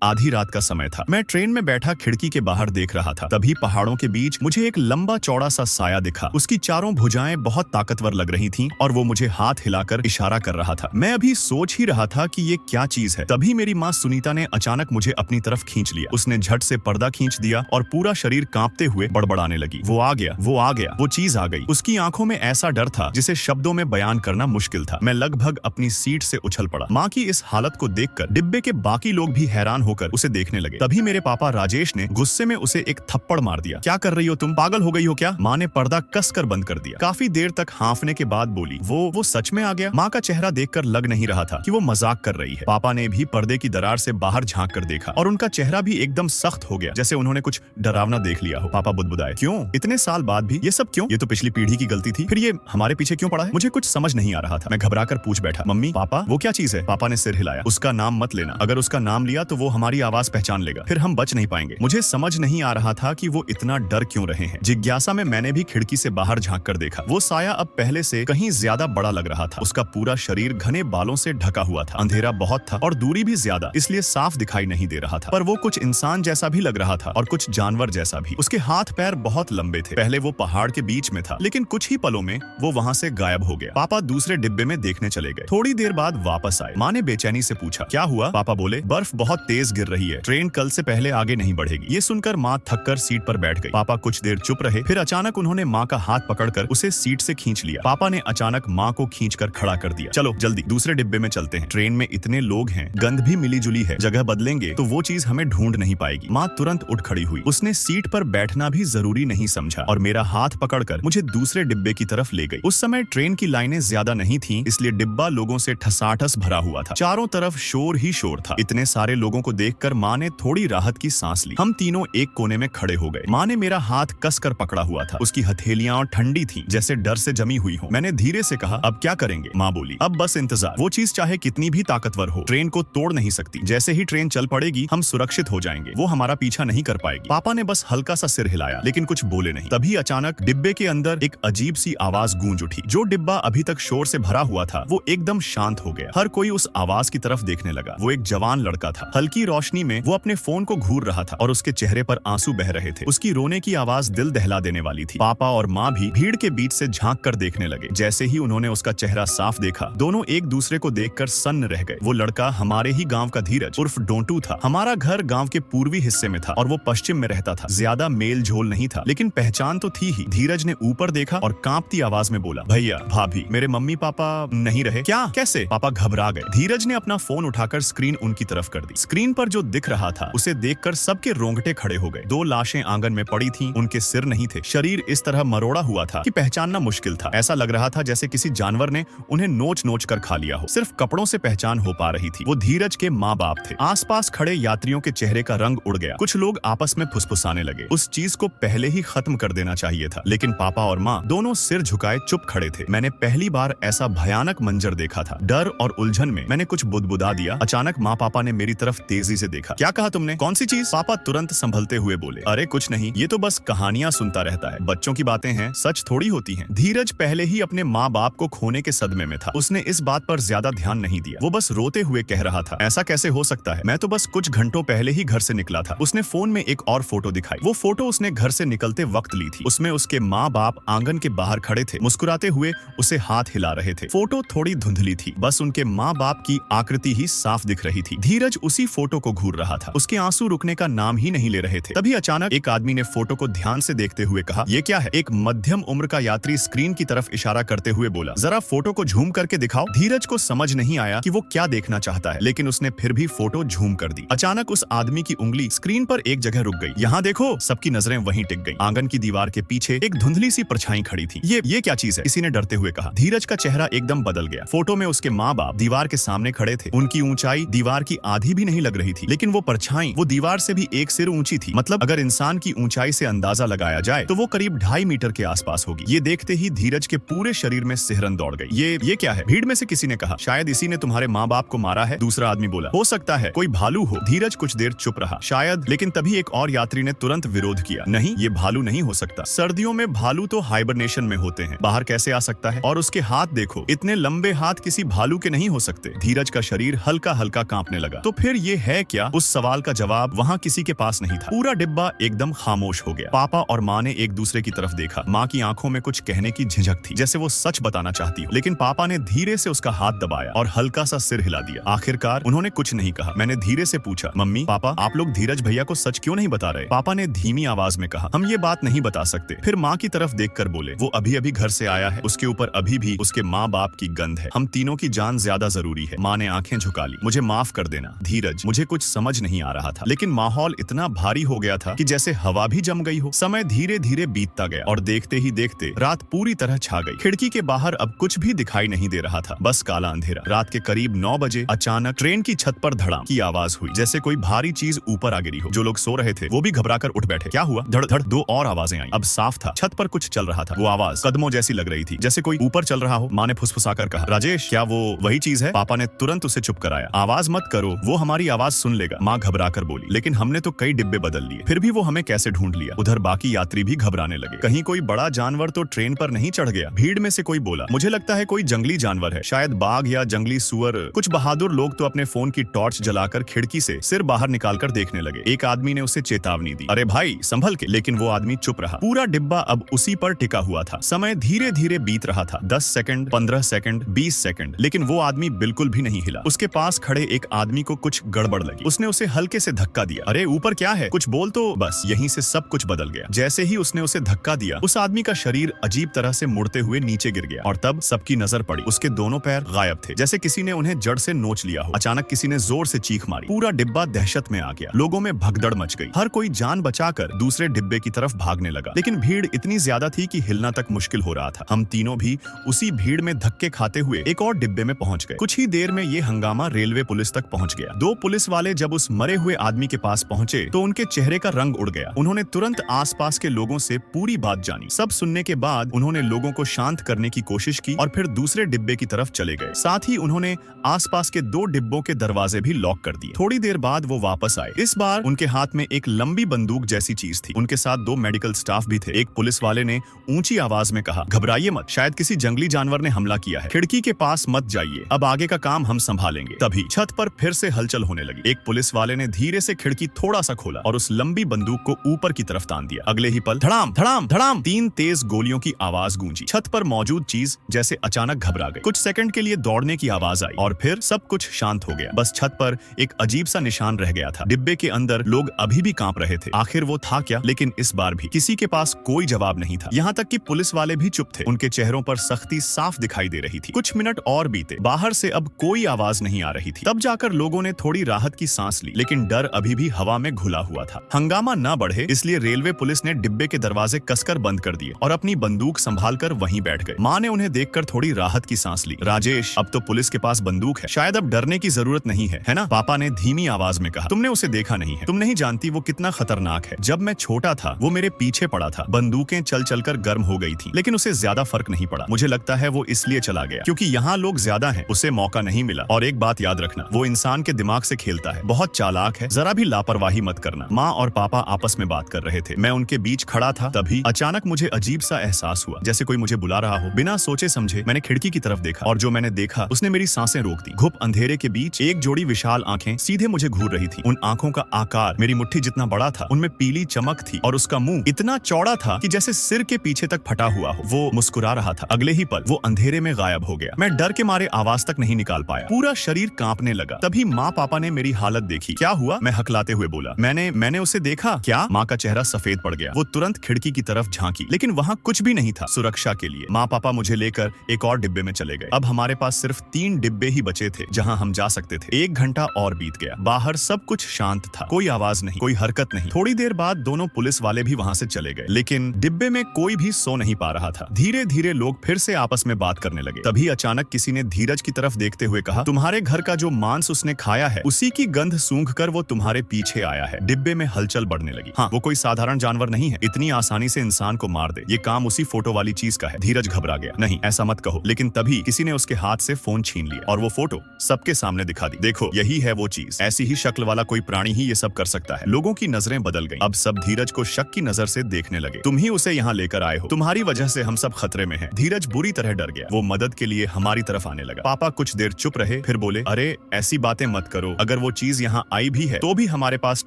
आधी रात का समय था। मैं ट्रेन में बैठा खिड़की के बाहर देख रहा था। तभी पहाड़ों के बीच मुझे एक लंबा चौड़ा सा साया दिखा। उसकी चारों भुजाएं बहुत ताकतवर लग रही थीं और वो मुझे हाथ हिलाकर इशारा कर रहा था। मैं अभी सोच ही रहा था कि ये क्या चीज है, तभी मेरी माँ सुनीता ने अचानक मुझे अपनी तरफ खींच लिया। उसने झट से पर्दा खींच दिया और पूरा शरीर कांपते हुए बड़बड़ाने लगी, वो आ गया, वो आ गया, वो चीज आ गई। उसकी आंखों में ऐसा डर था जिसे शब्दों में बयान करना मुश्किल था। मैं लगभग अपनी सीट से उछल पड़ा। माँ की इस हालत को देखकर डिब्बे के बाकी लोग भी हैरान होकर उसे देखने लगे। तभी मेरे पापा राजेश ने गुस्से में उसे एक थप्पड़ मार दिया। क्या कर रही हो तुम, पागल हो गई हो क्या? माँ ने पर्दा कसकर बंद कर दिया। काफी देर तक हांफने के बाद बोली, वो सच में आ गया? माँ का चेहरा देखकर लग नहीं रहा था कि वो मजाक कर रही है। पापा ने भी पर्दे की दरार से बाहर झांक कर देखा और उनका चेहरा भी एकदम सख्त हो गया, जैसे उन्होंने कुछ डरावना देख लिया हो। पापा बुदबुदाए, क्यों? इतने साल बाद भी ये सब क्यों? ये तो पिछली पीढ़ी की गलती थी, फिर ये हमारे पीछे क्यों पड़ा है? मुझे कुछ समझ नहीं आ रहा था। मैं घबराकर पूछ बैठा, मम्मी पापा वो क्या चीज है? पापा ने सिर हिलाया। उसका नाम मत लेना, अगर उसका नाम लिया तो वो हमारी आवाज पहचान लेगा, फिर हम बच नहीं पाएंगे। मुझे समझ नहीं आ रहा था कि वो इतना डर क्यों रहे हैं। जिज्ञासा में मैंने भी खिड़की से बाहर झांक कर देखा। वो साया अब पहले से कहीं ज्यादा बड़ा लग रहा था। उसका पूरा शरीर घने बालों से ढका हुआ था। अंधेरा बहुत था और दूरी भी ज्यादा, इसलिए साफ दिखाई नहीं दे रहा था, पर वो कुछ इंसान जैसा भी लग रहा था और कुछ जानवर जैसा भी। उसके हाथ पैर बहुत लंबे थे। पहले वो पहाड़ के बीच में था, लेकिन कुछ ही पलों में वो वहाँ से गायब हो गया। पापा दूसरे डिब्बे में देखने चले गए। थोड़ी देर बाद वापस आए। माँ ने बेचैनी से पूछा, क्या हुआ? पापा बोले, बर्फ बहुत तेज गिर रही है, ट्रेन कल से पहले आगे नहीं बढ़ेगी। ये सुनकर माँ थककर सीट पर बैठ गई। पापा कुछ देर चुप रहे, फिर अचानक उन्होंने माँ का हाथ पकड़कर उसे सीट से खींच लिया। पापा ने अचानक माँ को खींचकर खड़ा कर दिया। चलो जल्दी दूसरे डिब्बे में चलते हैं, ट्रेन में इतने लोग हैं, गंध भी मिली जुली है, जगह बदलेंगे तो वो चीज हमें ढूंढ नहीं पाएगी। माँ तुरंत उठ खड़ी हुई। उसने सीट पर बैठना भी जरूरी नहीं समझा और मेरा हाथ पकड़कर मुझे दूसरे डिब्बे की तरफ ले गई। उस समय ट्रेन की लाइनें ज्यादा नहीं थीं, इसलिए डिब्बा लोगों से ठसाठस भरा हुआ था। चारों तरफ शोर ही शोर था। इतने सारे लोगों को देखकर माँ ने थोड़ी राहत की सांस ली। हम तीनों एक कोने में खड़े हो गए। माँ ने मेरा हाथ कसकर पकड़ा हुआ था। उसकी हथेलियां ठंडी थीं, जैसे डर से जमी हुई हो। मैंने धीरे से कहा, अब क्या करेंगे? माँ बोली, अब बस इंतजार। वो चीज चाहे कितनी भी ताकतवर हो, ट्रेन को तोड़ नहीं सकती। जैसे ही ट्रेन चल पड़ेगी हम सुरक्षित हो जाएंगे, वो हमारा पीछा नहीं कर पाएगी। पापा ने बस हल्का सा सिर हिलाया, लेकिन कुछ बोले नहीं। तभी अचानक डिब्बे के अंदर एक अजीब सी आवाज गूंज उठी। जो डिब्बा अभी तक शोर से भरा हुआ था वो एकदम शांत हो गया। हर कोई उस आवाज की तरफ देखने लगा। वो एक जवान लड़का था। हल्की रोशनी में वो अपने फोन को घूर रहा था और उसके चेहरे पर आंसू बह रहे थे। उसकी रोने की आवाज दिल दहला देने वाली थी। पापा और माँ भी भीड़ के बीच से झांक कर देखने लगे। जैसे ही उन्होंने उसका चेहरा साफ देखा, दोनों एक दूसरे को देखकर सन्न रह गए। वो लड़का हमारे ही गांव का धीरज उर्फ डोंटू था। हमारा घर गांव के पूर्वी हिस्से में था और वो पश्चिम में रहता था। ज्यादा मेल झोल नहीं था, लेकिन पहचान तो थी ही। धीरज ने ऊपर देखा और कांपती आवाज में बोला, भैया भाभी, मेरे मम्मी पापा नहीं रहे क्या? कैसे? पापा घबरा गए। धीरज ने अपना फोन उठाकर स्क्रीन उनकी तरफ कर दी। स्क्रीन पर जो दिख रहा था उसे देखकर सबके रोंगटे खड़े हो गए। दो लाशें आंगन में पड़ी थीं, उनके सिर नहीं थे। शरीर इस तरह मरोड़ा हुआ था कि पहचानना मुश्किल था। ऐसा लग रहा था जैसे किसी जानवर ने उन्हें नोच नोच कर खा लिया हो। सिर्फ कपड़ों से पहचान हो पा रही थी। वो धीरज के माँ बाप थे। आसपास खड़े यात्रियों के चेहरे का रंग उड़ गया। कुछ लोग आपस में फुसफुसाने लगे। उस चीज को पहले ही खत्म कर देना चाहिए था, लेकिन पापा और माँ दोनों सिर झुकाए चुप खड़े थे। मैंने पहली बार ऐसा भयानक मंजर देखा था। डर और उलझन में मैंने कुछ बुदबुदा दिया। अचानक माँ पापा ने मेरी तरफ तेजी से देखा। क्या कहा तुमने? कौन सी चीज? पापा तुरंत संभलते हुए बोले, अरे कुछ नहीं, ये तो बस कहानियां सुनता रहता है। बच्चों की बातें हैं, सच थोड़ी होती हैं। धीरज पहले ही अपने माँ बाप को खोने के सदमे में था। उसने इस बात पर ज्यादा ध्यान नहीं दिया। वो बस रोते हुए कह रहा था, ऐसा कैसे हो सकता है? मैं तो बस कुछ घंटों पहले ही घर से निकला था। उसने फोन में एक और फोटो दिखाई। वो फोटो उसने घर से निकलते वक्त ली थी। उसमें उसके माँ बाप आंगन के बाहर खड़े थे, मुस्कुराते हुए उसे हाथ हिला रहे थे। फोटो थोड़ी धुंधली थी, बस उनके माँ बाप की आकृति ही साफ दिख रही थी। धीरज उसी फोटो को घूर रहा था। उसके आंसू रुकने का नाम ही नहीं ले रहे थे। तभी अचानक एक आदमी ने फोटो को ध्यान से देखते हुए कहा, ये क्या है? एक मध्यम उम्र का यात्री स्क्रीन की तरफ इशारा करते हुए बोला, जरा फोटो को झूम करके दिखाओ। धीरज को समझ नहीं आया कि वो क्या देखना चाहता है, लेकिन उसने फिर भी फोटो झूम कर दी। अचानक उस आदमी की उंगली स्क्रीन पर एक जगह रुक गई। यहाँ देखो। सबकी नजरें वहीं टिक गईं। आंगन की दीवार के पीछे एक धुंधली सी परछाई खड़ी थी। ये क्या चीज है? किसी ने डरते हुए कहा। धीरज का चेहरा एकदम बदल गया। फोटो में उसके माँ बाप दीवार के सामने खड़े थे। उनकी ऊंचाई दीवार की आधी भी नहीं लग रही थी, लेकिन वो परछाई वो दीवार से भी एक सिर ऊंची थी। मतलब अगर इंसान की ऊंचाई से अंदाजा लगाया जाए तो वो करीब 2.5 मीटर के आसपास होगी। ये देखते ही धीरज के पूरे शरीर में सिहरन दौड़ गई। ये क्या है? भीड़ में से किसी ने कहा, शायद इसी ने तुम्हारे माँ बाप को मारा है। दूसरा आदमी बोला, हो सकता है कोई भालू हो। धीरज कुछ देर चुप रहा। शायद, लेकिन तभी एक और यात्री ने तुरंत विरोध किया, नहीं, ये भालू नहीं हो सकता। सर्दियों में भालू तो हाइबरनेशन में होते हैं, बाहर कैसे आ सकता है? और उसके हाथ देखो, इतने लंबे हाथ किसी भालू के नहीं हो सकते। धीरज का शरीर हल्का हल्का कांपने लगा। तो फिर ये है क्या? उस सवाल का जवाब वहाँ किसी के पास नहीं था। पूरा डिब्बा एकदम खामोश हो गया। पापा और माँ ने एक दूसरे की तरफ देखा। माँ की आंखों में कुछ कहने की झिझक थी, जैसे वो सच बताना चाहती हो, लेकिन पापा ने धीरे से उसका हाथ दबाया और हल्का सा सिर हिला दिया। आखिरकार उन्होंने कुछ नहीं कहा। मैंने धीरे से पूछा, मम्मी पापा आप लोग धीरज भैया को सच क्यों नहीं बता रहे? पापा ने धीमी आवाज में कहा, हम ये बात नहीं बता सकते। फिर माँ की तरफ देखकर बोले, वो अभी अभी घर से आया है, उसके ऊपर अभी भी उसके माँ बाप की गंध है। हम तीनों की जान ज्यादा जरूरी है। माँ ने आंखें झुका ली। मुझे माफ कर देना धीरज, मुझे कुछ समझ नहीं आ रहा था, लेकिन माहौल इतना भारी हो गया था कि जैसे हवा भी जम गई हो। समय धीरे धीरे बीतता गया और देखते ही देखते रात पूरी तरह छा गई। खिड़की के बाहर अब कुछ भी दिखाई नहीं दे रहा था, बस काला अंधेरा। रात के करीब 9 बजे अचानक ट्रेन की छत पर धड़ाम की आवाज हुई, जैसे कोई भारी चीज ऊपर आ गिरी हो। जो लोग सो रहे थे वो भी घबराकर उठ बैठे। क्या हुआ? धड़ धड़ 2 और आवाजें आई। अब साफ था छत पर कुछ चल रहा था। वो आवाज कदमों जैसी लग रही थी, जैसे कोई ऊपर चल रहा हो। माँ ने फुसफुसाकर कहा, राजेश क्या वो वही चीज है? पापा ने तुरंत उसे चुप कराया। आवाज मत करो, वो हमारी आवाज सुन लेगा। माँ घबराकर बोली, लेकिन हमने तो कई डिब्बे बदल लिए, फिर भी वो हमें कैसे ढूंढ लिया? उधर बाकी यात्री भी घबराने लगे। कहीं कोई बड़ा जानवर तो ट्रेन पर नहीं चढ़ गया? भीड़ में से कोई बोला, मुझे लगता है कोई जंगली जानवर है, शायद बाघ या जंगली सुअर। कुछ बहादुर लोग तो अपने फोन की टॉर्च जलाकर खिड़की से सिर बाहर निकालकर देखने लगे। एक आदमी ने उसे चेतावनी दी, अरे भाई संभल के, लेकिन वो आदमी चुप रहा। पूरा डिब्बा अब उसी पर टिका हुआ था। समय धीरे धीरे बीत रहा था, 10 सेकंड, 15 सेकंड, 20 सेकंड, लेकिन वो आदमी बिल्कुल भी नहीं हिला। उसके पास खड़े एक आदमी को कुछ गड़बड़ लगी। उसने उसे हल्के से धक्का दिया। अरे ऊपर क्या है, कुछ बोल तो। बस यहीं से सब कुछ बदल गया। जैसे ही उसने उसे धक्का दिया, उस आदमी का शरीर अजीब तरह से मुड़ते हुए नीचे गिर गया और तब सबकी नजर पड़ी। उसके दोनों पैर गायब थे, जैसे किसी ने उन्हें जड़ से नोच लिया हो। अचानक किसी ने जोर से चीख मारी। पूरा डिब्बा दहशत में आ गया। लोगों में भगदड़ मच गई। हर कोई जान बचाकर दूसरे डिब्बे की तरफ भागने लगा, लेकिन भीड़ इतनी ज्यादा थी कि हिलना तक मुश्किल हो रहा था। हम तीनों भी उसी भीड़ में धक्के खाते हुए एक और डिब्बे में पहुंच गए। कुछ ही देर में ये हंगामा रेलवे पुलिस तक पहुंच गया। 2 पुलिस वाले जब उस मरे हुए आदमी के पास पहुंचे तो उनके चेहरे का रंग उड़ गया। उन्होंने तुरंत आसपास के लोगों से पूरी बात जानी। सब सुनने के बाद उन्होंने लोगों को शांत करने की कोशिश की और फिर दूसरे डिब्बे की तरफ चले गए। साथ ही उन्होंने आसपास के 2 डिब्बों के दरवाजे भी लॉक कर दिए। थोड़ी देर बाद वो वापस आए। इस बार उनके हाथ में एक लंबी बंदूक जैसी चीज थी। उनके साथ 2 मेडिकल स्टाफ भी थे। एक पुलिस वाले ने ऊंची आवाज में कहा, घबराइए मत, शायद किसी जंगली जानवर ने हमला किया है। खिड़की के पास मत जाइए, अब आगे का काम हम संभालेंगे। तभी छत पर फिर से हलचल होने लगी। एक पुलिस वाले ने धीरे से खिड़की थोड़ा सा खोला और उस लंबी बंदूक को ऊपर की तरफ तान दिया। अगले ही पल धड़ाम धड़ाम धड़ाम 3 तेज गोलियों की आवाज गूंजी। छत पर मौजूद चीज जैसे अचानक घबरा गई। कुछ सेकंड के लिए दौड़ने की आवाज आई और फिर सब कुछ शांत हो गया। बस छत पर एक अजीब सा निशान रह गया था। डिब्बे के अंदर लोग अभी भी कांप रहे थे। आखिर वो था क्या? लेकिन इस बार भी किसी के पास कोई जवाब नहीं था। यहाँ तक कि पुलिस वाले भी चुप थे। उनके चेहरों पर सख्ती साफ दिखाई दे रही थी। कुछ मिनट और बीते। बाहर से अब कोई आवाज नहीं आ रही थी। तब जाकर लोगों ने थोड़ी राहत की सांस ली, लेकिन डर अभी भी हवा में घुला हुआ था। हंगामा न बढ़े इसलिए रेलवे पुलिस ने डिब्बे के दरवाजे कसकर बंद कर दिए और अपनी बंदूक संभालकर वहीं बैठ गए। माँ ने उन्हें देखकर थोड़ी राहत की सांस ली। राजेश, अब तो पुलिस के पास बंदूक है, शायद अब डरने की जरूरत नहीं है ना? पापा ने धीमी आवाज में कहा, तुमने उसे देखा नहीं है, तुम नहीं जानती वो कितना खतरनाक है। जब मैं छोटा था वो मेरे पीछे पड़ा था। बंदूकें चल चलकर गर्म हो गई थी, लेकिन उसे ज्यादा फर्क नहीं पड़ा। मुझे लगता है वो इसलिए चला गया क्योंकि यहाँ लोग ज्यादा हैं, उसे मौका नहीं मिला। और एक बात याद रखना, वो इंसान के दिमाग से खेलता है, बहुत चालाक है, जरा भी लापरवाही मत करना। माँ और पापा आपस में बात कर रहे थे। मैं उनके बीच खड़ा था। तभी अचानक मुझे अजीब सा एहसास हुआ, जैसे कोई मुझे बुला रहा हो। बिना सोचे समझे मैंने खिड़की की तरफ देखा और जो मैंने देखा उसने मेरी सांसें रोक दी। घुप अंधेरे के बीच एक जोड़ी विशाल आंखें सीधे मुझे घूर रही थी। उन आंखों का आकार मेरी मुट्ठी जितना बड़ा था, उनमें पीली चमक थी और उसका मुंह इतना चौड़ा था कि जैसे सिर के पीछे तक फटा हुआ हो। वो मुस्कुरा रहा था। अगले ही पल वो अंधेरे में गायब हो गया। मैं डर के मारे आवाज तक नहीं निकाल पाया। पूरा शरीर कांपने लगा। तभी माँ पापा ने मेरी हालत देखी। क्या हुआ? मैं हकलाते हुए बोला, मैंने उसे देखा। क्या? माँ का चेहरा सफेद पड़ गया। वो तुरंत खिड़की की तरफ झांकी, लेकिन वहाँ कुछ भी नहीं था। सुरक्षा के लिए माँ पापा मुझे लेकर एक और डिब्बे में चले गए। अब हमारे पास सिर्फ 3 डिब्बे ही बचे थे जहाँ हम जा सकते थे। 1 घंटा और बीत गया। बाहर सब कुछ शांत था, कोई आवाज नहीं, कोई हरकत नहीं। थोड़ी देर बाद दोनों पुलिस वाले भी वहाँ से चले गए, लेकिन डिब्बे में कोई भी सो नहीं पा रहा था। धीरे धीरे लोग फिर से आपस में बात करने लगे। तभी अचानक किसी ने धीरज की तरफ देखते हुए कहा, तुम्हारे घर का जो मांस उसने खाया है उसी की गंध सूंघकर वो तुम्हारे पीछे आया है। डिब्बे में हलचल बढ़ने लगी। हाँ, वो कोई साधारण जानवर नहीं है, इतनी आसानी से इंसान को मार दे। ये काम उसी फोटो वाली चीज का है। धीरज घबरा गया। नहीं, ऐसा मत कहो। लेकिन तभी किसी ने उसके हाथ से फोन छीन लिया और वो फोटो सबके सामने दिखा दी। देखो, यही है वो चीज। ऐसी ही शक्ल वाला कोई प्राणी ही ये सब कर सकता है। लोगों की नजरें बदल गई। अब सब धीरज को शक की नजर से देखने लगे। तुम ही उसे यहाँ लेकर आए हो, तुम्हारी वजह से हम सब खतरे में हैं। धीरज बुरी तरह डर गया। वो मदद के लिए हमारी तरफ आने लगा। पापा कुछ देर चुप रहे, फिर बोले, अरे ऐसी बातें मत करो। अगर अगर वो चीज यहाँ आई भी है तो भी हमारे पास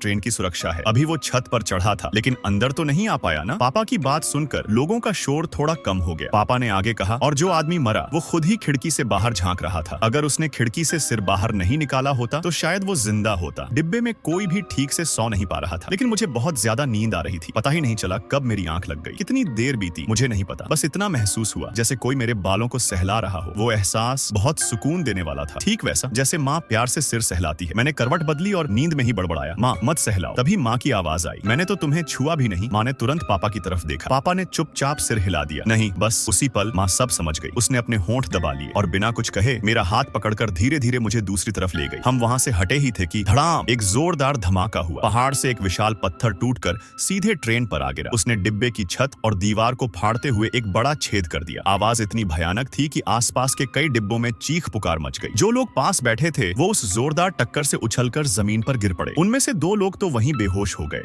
ट्रेन की सुरक्षा है। अभी वो छत पर चढ़ा था लेकिन अंदर तो नहीं आ पाया ना। पापा की बात सुनकर लोगों का शोर थोड़ा कम हो गया। पापा ने आगे कहा, और जो आदमी मरा वो खुद ही खिड़की से बाहर झांक रहा था। अगर उसने खिड़की से सिर बाहर नहीं निकाला होता तो शायद वो जिंदा होता। डिब्बे में कोई भी ठीक से सो नहीं पा रहा था, लेकिन मुझे बहुत ज्यादा नींद आ रही थी। पता ही नहीं चला कब मेरी आंख लग गई। कितनी देर बीती मुझे नहीं पता। बस इतना महसूस हुआ जैसे कोई मेरे बालों को सहला रहा हो। वो एहसास बहुत सुकून देने वाला था, ठीक वैसा जैसे माँ प्यार से सिर सहलाती है। मैंने करवट बदली और नींद में ही बड़बड़ाया, माँ मत सहलाओ। तभी माँ की आवाज आई, मैंने तो तुम्हें छुआ भी नहीं। माँ ने तुरंत पापा की तरफ देखा। पापा ने चुपचाप सिर हिला दिया। नहीं, बस उसी पल माँ सब समझ गई। उसने अपने होंठ दबा लिए और बिना कुछ कहे मेरा हाथ पकड़कर धीरे धीरे मुझे दूसरी तरफ ले गई। हम वहाँ से हटे ही थे कि धड़ाम एक जोरदार धमाका हुआ। पहाड़ से एक विशाल पत्थर टूटकर सीधे ट्रेन पर आ गिरा। उसने डिब्बे की छत और दीवार को फाड़ते हुए एक बड़ा छेद कर दिया। आवाज इतनी भयानक थी कि आसपास के कई डिब्बों में चीख पुकार मच गई। जो लोग पास बैठे थे वो उस जोरदार टक्कर से उछलकर जमीन पर गिर पड़े। उनमें से 2 लोग तो वहीं बेहोश हो गए।